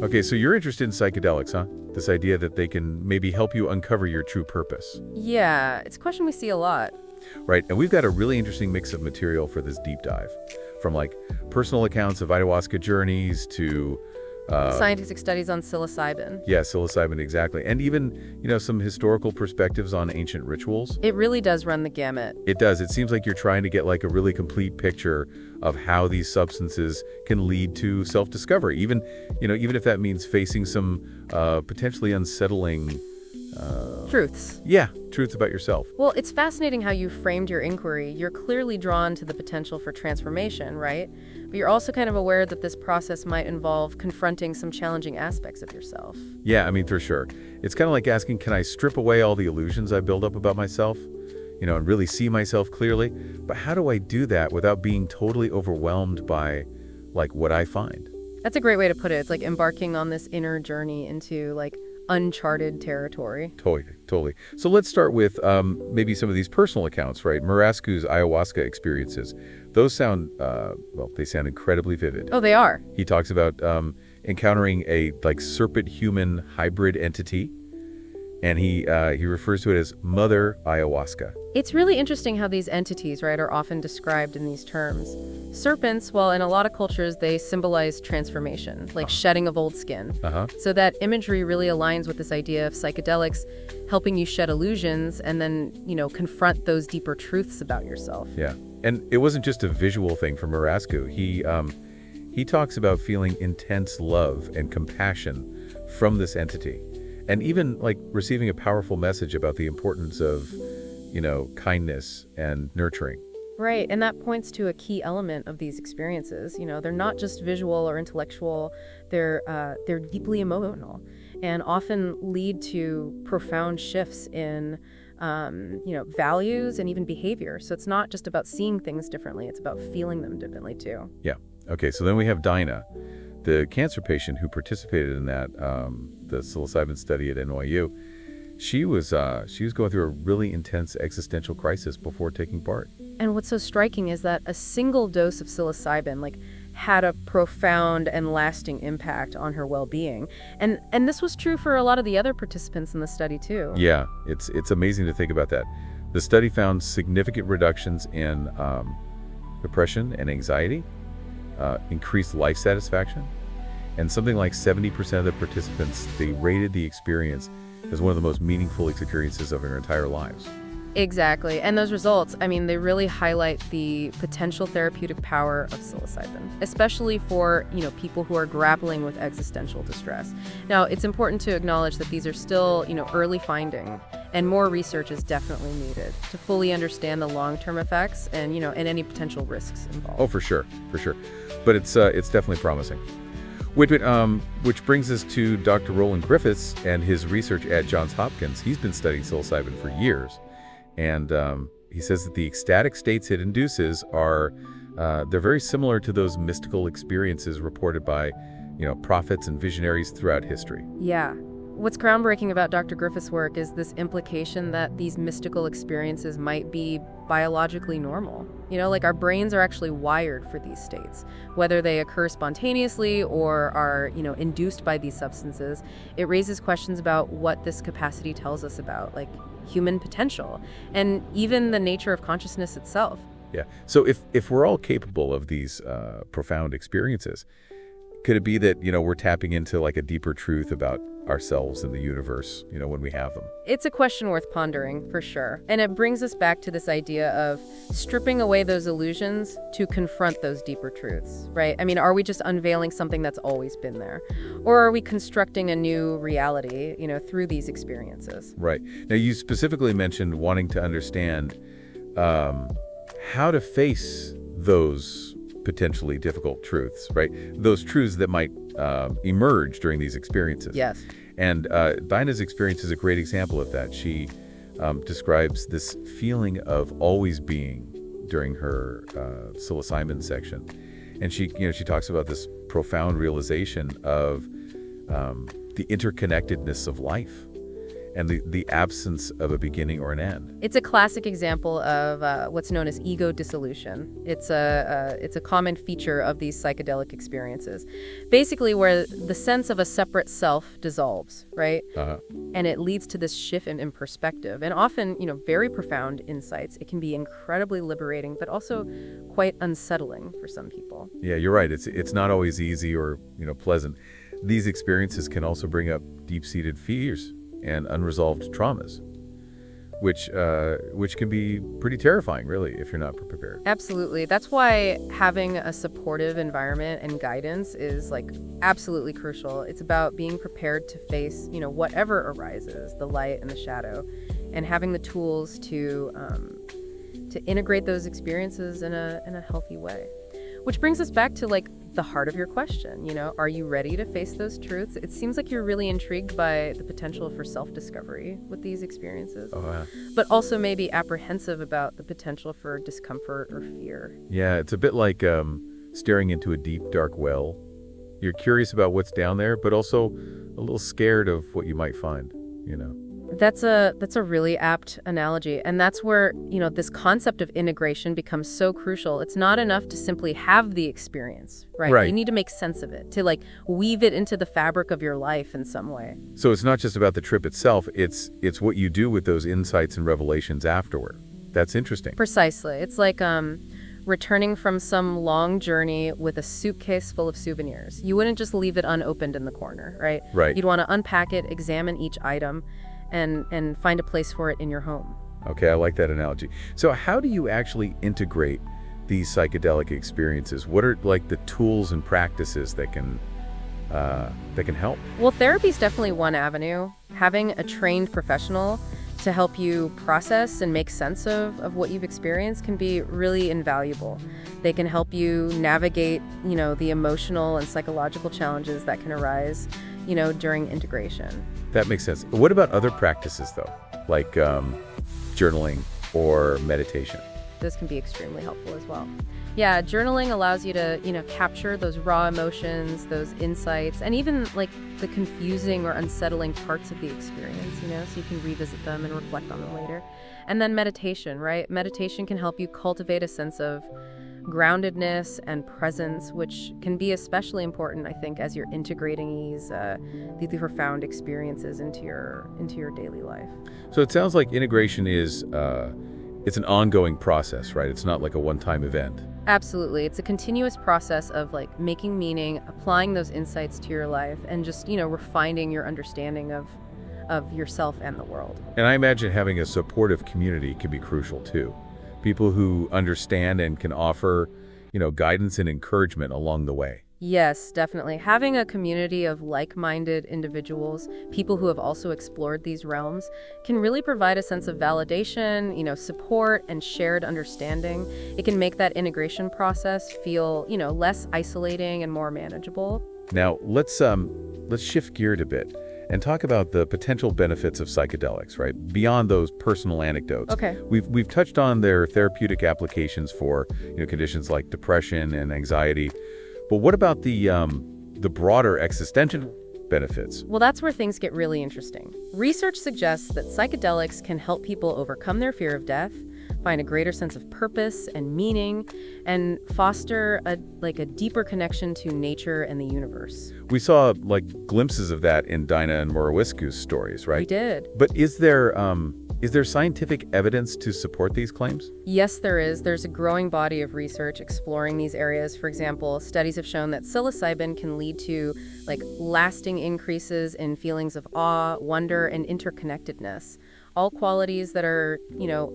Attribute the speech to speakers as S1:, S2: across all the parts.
S1: Okay, so you're interested in psychedelics, huh? This idea that they can maybe help you uncover your true purpose.
S2: Yeah, it's a question we see a lot.
S1: Right, and we've got a really interesting mix of material for this deep dive. From like personal accounts of ayahuasca journeys to
S2: Scientific studies on psilocybin.
S1: yeah, psilocybin, exactly. And even, some historical perspectives on ancient rituals.
S2: It really does run the gamut.
S1: It does. It seems like you're trying to get like a really complete picture of how these substances can lead to self-discovery. Even if that means facing some potentially unsettling
S2: Truths.
S1: truths about yourself.
S2: Well, it's fascinating how you framed your inquiry. You're clearly drawn to the potential for transformation, right? But you're also kind of aware that this process might involve confronting some challenging aspects of yourself.
S1: Yeah, I mean, for sure. It's kind of like asking, can I strip away all the illusions I build up about myself? And really see myself clearly? But how do I do that without being totally overwhelmed by, like, what I find?
S2: That's a great way to put it. It's like embarking on this inner journey into, like, uncharted territory.
S1: Totally. So let's start with maybe some of these personal accounts, right? Marascu's ayahuasca experiences. Those sound, they sound incredibly vivid.
S2: Oh, they are.
S1: He talks about encountering a serpent-human hybrid entity, and he refers to it as Mother Ayahuasca.
S2: It's really interesting how these entities, right, are often described in these terms. Serpents, well, in a lot of cultures, they symbolize transformation, like shedding of old skin. So that imagery really aligns with this idea of psychedelics helping you shed illusions and then, confront those deeper truths about yourself.
S1: Yeah. And it wasn't just a visual thing for Marascu. He talks about feeling intense love and compassion from this entity, and even receiving a powerful message about the importance of, kindness and nurturing.
S2: Right, and that points to a key element of these experiences. They're not just visual or intellectual, they're deeply emotional and often lead to profound shifts in values and even behavior. So it's not just about seeing things differently, it's about feeling them differently too.
S1: Yeah. Okay, so then we have Dinah, the cancer patient who participated in that, the psilocybin study at NYU. She was going through a really intense existential crisis before taking part.
S2: And what's so striking is that a single dose of psilocybin, had a profound and lasting impact on her well-being. And this was true for a lot of the other participants in the study too.
S1: Yeah, it's amazing to think about that. The study found significant reductions in depression and anxiety, increased life satisfaction, and something like 70% of the participants, they rated the experience as one of the most meaningful experiences of their entire lives.
S2: Exactly. And those results, they really highlight the potential therapeutic power of psilocybin, especially for, people who are grappling with existential distress. Now, it's important to acknowledge that these are still, early finding, and more research is definitely needed to fully understand the long-term effects and, and any potential risks involved.
S1: Oh, for sure. But it's definitely promising. Which brings us to Dr. Roland Griffiths and his research at Johns Hopkins. He's been studying psilocybin for years. And he says that the ecstatic states it induces they're very similar to those mystical experiences reported by, prophets and visionaries throughout history.
S2: Yeah. What's groundbreaking about Dr. Griffiths' work is this implication that these mystical experiences might be biologically normal. Our brains are actually wired for these states. Whether they occur spontaneously or are, induced by these substances, it raises questions about what this capacity tells us about, human potential, and even the nature of consciousness itself.
S1: Yeah. So if we're all capable of these profound experiences, could it be that, we're tapping into a deeper truth about ourselves and the universe, when we have them?
S2: It's a question worth pondering, for sure. And it brings us back to this idea of stripping away those illusions to confront those deeper truths, right? Are we just unveiling something that's always been there? Or are we constructing a new reality, through these experiences?
S1: Right. Now, you specifically mentioned wanting to understand how to face those potentially difficult truths, right? Those truths that might emerge during these experiences.
S2: Yes.
S1: And Dinah's experience is a great example of that. She describes this feeling of always being during her psilocybin section. And she talks about this profound realization of the interconnectedness of life. and the absence of a beginning or an end.
S2: It's a classic example of what's known as ego dissolution. It's a common feature of these psychedelic experiences, basically where the sense of a separate self dissolves, right? And it leads to this shift in perspective, and often, very profound insights. It can be incredibly liberating, but also quite unsettling for some people.
S1: Yeah, you're right. It's not always easy or pleasant. These experiences can also bring up deep-seated fears and unresolved traumas, which can be pretty terrifying, really, if you're not prepared.
S2: Absolutely. That's why having a supportive environment and guidance is absolutely crucial. It's about being prepared to face, whatever arises, the light and the shadow, and having the tools to integrate those experiences in a healthy way. Which brings us back to the heart of your question, are you ready to face those truths? It seems like you're really intrigued by the potential for self-discovery with these experiences, but also maybe apprehensive about the potential for discomfort or fear.
S1: Yeah, it's a bit like staring into a deep, dark well. You're curious about what's down there, but also a little scared of what you might find,
S2: That's a really apt analogy. And that's where, this concept of integration becomes so crucial. It's not enough to simply have the experience, right? You need to make sense of it, to weave it into the fabric of your life in some way.
S1: So it's not just about the trip itself, it's what you do with those insights and revelations afterward. That's interesting.
S2: Precisely. It's like returning from some long journey with a suitcase full of souvenirs. You wouldn't just leave it unopened in the corner, right?
S1: Right.
S2: You'd want to unpack it, examine each item, and find a place for it in your home.
S1: Okay, I like that analogy. So how do you actually integrate these psychedelic experiences? What are the tools and practices that can help?
S2: Well, therapy is definitely one avenue. Having a trained professional to help you process and make sense of what you've experienced can be really invaluable. They can help you navigate, the emotional and psychological challenges that can arise, during integration.
S1: That makes sense. What about other practices, though, like journaling or meditation?
S2: Those can be extremely helpful as well. Yeah, journaling allows you to, capture those raw emotions, those insights, and even the confusing or unsettling parts of the experience, so you can revisit them and reflect on them later. And then meditation, right? Meditation can help you cultivate a sense of groundedness and presence, which can be especially important, I think, as you're integrating these profound experiences into your daily life.
S1: So it sounds like integration is it's an ongoing process, right? It's not like a one-time event.
S2: Absolutely. It's a continuous process of making meaning, applying those insights to your life, and just, refining your understanding of yourself and the world.
S1: And I imagine having a supportive community can be crucial too. People who understand and can offer, guidance and encouragement along the way.
S2: Yes, definitely. Having a community of like-minded individuals, people who have also explored these realms, can really provide a sense of validation, support, and shared understanding. It can make that integration process feel, less isolating and more manageable.
S1: Now, let's shift gears a bit and talk about the potential benefits of psychedelics, right? Beyond those personal anecdotes.
S2: Okay.
S1: We've touched on their therapeutic applications for, conditions like depression and anxiety. But what about the broader existential benefits?
S2: Well, that's where things get really interesting. Research suggests that psychedelics can help people overcome their fear of death, find a greater sense of purpose and meaning, and foster a deeper connection to nature and the universe.
S1: We saw glimpses of that in Dinah and Morowisku's stories, right?
S2: We did.
S1: But is there scientific evidence to support these claims?
S2: Yes, there is. There's a growing body of research exploring these areas. For example, studies have shown that psilocybin can lead to lasting increases in feelings of awe, wonder, and interconnectedness. All qualities that are,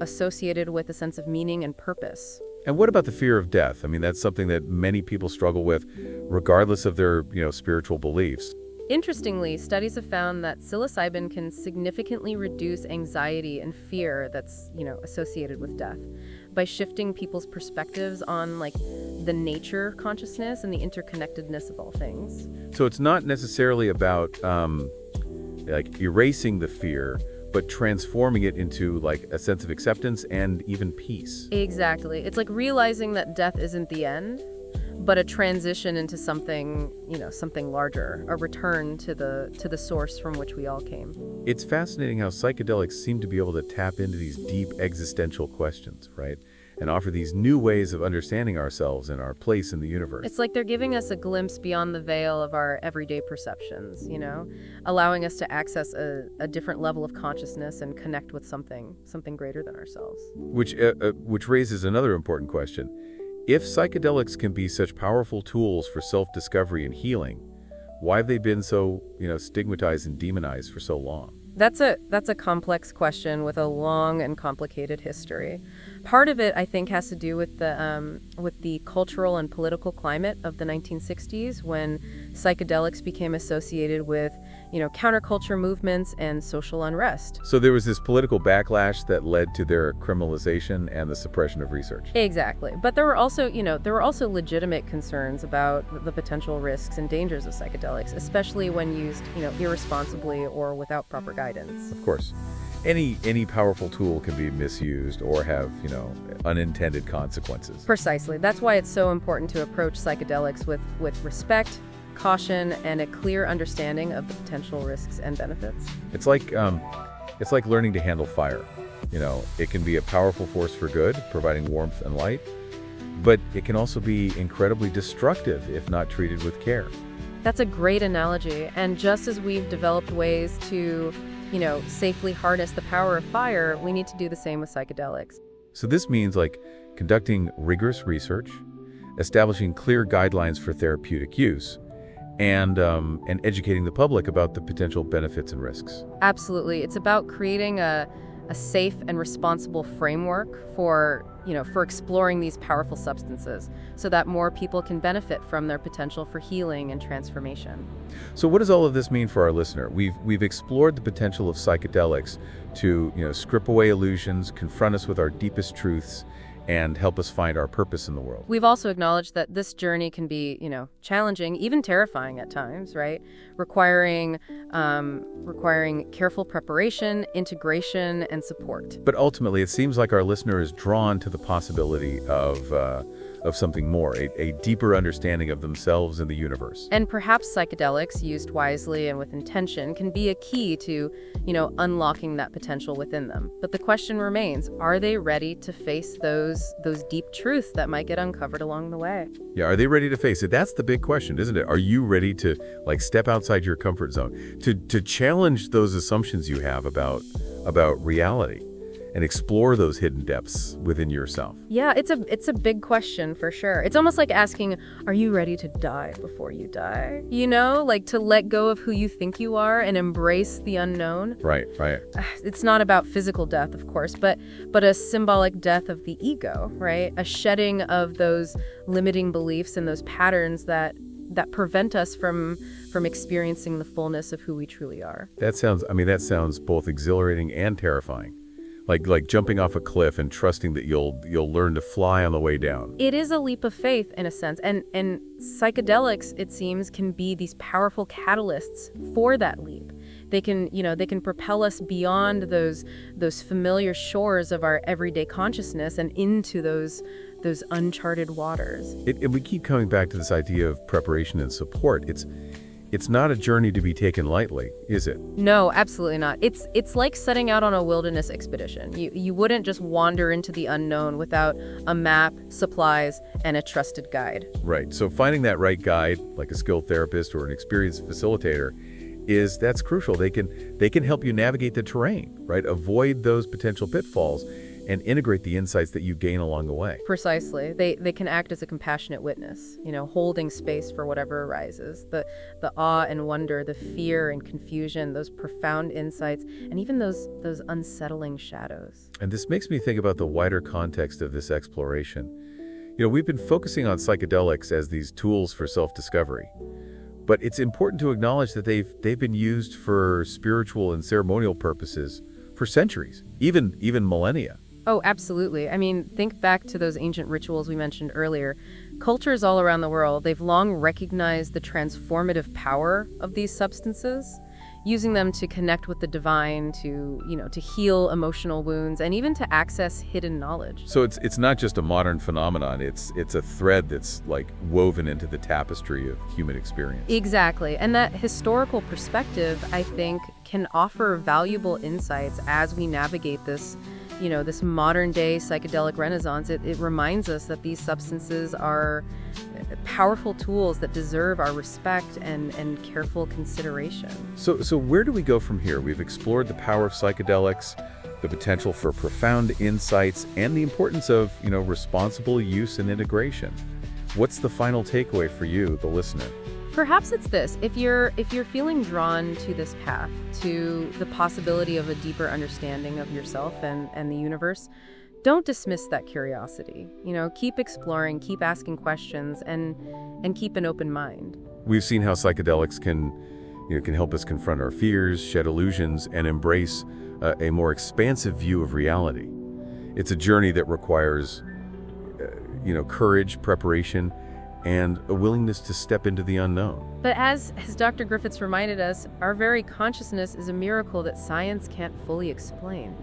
S2: associated with a sense of meaning and purpose.
S1: And what about the fear of death? I mean, that's something that many people struggle with, regardless of their, spiritual beliefs.
S2: Interestingly, studies have found that psilocybin can significantly reduce anxiety and fear that's, associated with death by shifting people's perspectives on, the nature consciousness and the interconnectedness of all things.
S1: So it's not necessarily about, erasing the fear, but transforming it into a sense of acceptance and even peace.
S2: Exactly. It's like realizing that death isn't the end, but a transition into something, something larger, a return to the source from which we all came.
S1: It's fascinating how psychedelics seem to be able to tap into these deep existential questions, right? And offer these new ways of understanding ourselves and our place in the universe.
S2: It's like they're giving us a glimpse beyond the veil of our everyday perceptions, allowing us to access a different level of consciousness and connect with something greater than ourselves.
S1: Which raises another important question. If psychedelics can be such powerful tools for self-discovery and healing, why have they been so, stigmatized and demonized for so long?
S2: That's a complex question with a long and complicated history. Part of it, I think, has to do with the cultural and political climate of the 1960s, when psychedelics became associated with, counterculture movements and social unrest.
S1: So there was this political backlash that led to their criminalization and the suppression of research.
S2: Exactly. But there were also legitimate concerns about the potential risks and dangers of psychedelics, especially when used, irresponsibly or without proper guidance.
S1: Of course. Any powerful tool can be misused or have, unintended consequences.
S2: Precisely. That's why it's so important to approach psychedelics with respect, caution, and a clear understanding of the potential risks and benefits.
S1: It's like learning to handle fire. It can be a powerful force for good, providing warmth and light, but it can also be incredibly destructive if not treated with care.
S2: That's a great analogy. And just as we've developed ways to, safely harness the power of fire, we need to do the same with psychedelics.
S1: So this means conducting rigorous research, establishing clear guidelines for therapeutic use, and educating the public about the potential benefits and risks.
S2: Absolutely. It's about creating a safe and responsible framework for exploring these powerful substances so that more people can benefit from their potential for healing and transformation.
S1: So what does all of this mean for our listener? We've explored the potential of psychedelics to, strip away illusions, confront us with our deepest truths, and help us find our purpose in the world.
S2: We've also acknowledged that this journey can be, challenging, even terrifying at times, right? Requiring careful preparation, integration, and support.
S1: But ultimately, it seems like our listener is drawn to the possibility of something more, a deeper understanding of themselves and the universe.
S2: And perhaps psychedelics, used wisely and with intention, can be a key to, unlocking that potential within them. But the question remains, are they ready to face those deep truths that might get uncovered along the way?
S1: Yeah, are they ready to face it? That's the big question, isn't it? Are you ready to step outside your comfort zone, to challenge those assumptions you have about reality and explore those hidden depths within yourself?
S2: Yeah, it's a big question for sure. It's almost like asking, are you ready to die before you die? To let go of who you think you are and embrace the unknown.
S1: Right.
S2: It's not about physical death, of course, but a symbolic death of the ego, right? A shedding of those limiting beliefs and those patterns that prevent us from experiencing the fullness of who we truly are.
S1: That sounds both exhilarating and terrifying. Like jumping off a cliff and trusting that you'll learn to fly on the way down.
S2: It is a leap of faith in a sense, and psychedelics, it seems, can be these powerful catalysts for that leap. They can propel us beyond those familiar shores of our everyday consciousness and into those uncharted waters.
S1: And we keep coming back to this idea of preparation and support. It's not a journey to be taken lightly, is it?
S2: No, absolutely not. It's like setting out on a wilderness expedition. You wouldn't just wander into the unknown without a map, supplies, and a trusted guide.
S1: Right. So finding that right guide, like a skilled therapist or an experienced facilitator, that's crucial. They can help you navigate the terrain, right? Avoid those potential pitfalls and integrate the insights that you gain along the way.
S2: Precisely. They can act as a compassionate witness, holding space for whatever arises. The awe and wonder, the fear and confusion, those profound insights, and even those unsettling shadows.
S1: And this makes me think about the wider context of this exploration. We've been focusing on psychedelics as these tools for self-discovery. But it's important to acknowledge that they've been used for spiritual and ceremonial purposes for centuries, even millennia.
S2: Oh, absolutely. Think back to those ancient rituals we mentioned earlier. Cultures all around the world, they've long recognized the transformative power of these substances. using them to connect with the divine, to heal emotional wounds, and even to access hidden knowledge.
S1: So it's not just a modern phenomenon, it's a thread that's like woven into the tapestry of human experience.
S2: Exactly. And that historical perspective, I think, can offer valuable insights as we navigate this modern day psychedelic renaissance. It reminds us that these substances are powerful tools that deserve our respect and careful consideration.
S1: So where do we go from here? We've explored the power of psychedelics, the potential for profound insights, and the importance of, responsible use and integration. What's the final takeaway for you, the listener?
S2: Perhaps it's this. If you're feeling drawn to this path, to the possibility of a deeper understanding of yourself and the universe, don't dismiss that curiosity. Keep exploring, keep asking questions, and keep an open mind.
S1: We've seen how psychedelics can help us confront our fears, shed illusions, and embrace a more expansive view of reality. It's a journey that requires, courage, preparation, and a willingness to step into the unknown.
S2: But as Dr. Griffiths reminded us, our very consciousness is a miracle that science can't fully explain.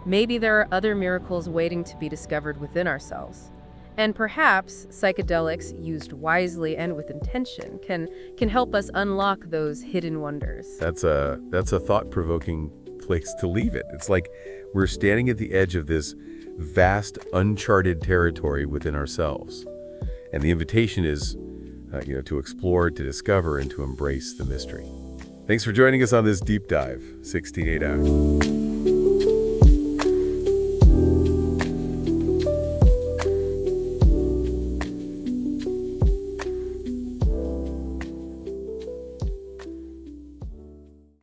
S2: Maybe there are other miracles waiting to be discovered within ourselves. And perhaps psychedelics, used wisely and with intention, can help us unlock those hidden wonders.
S1: That's a thought-provoking place to leave it. It's like we're standing at the edge of this vast, uncharted territory within ourselves. And the invitation is, to explore, to discover, and to embrace the mystery. Thanks for joining us on this deep dive. 16-8 out.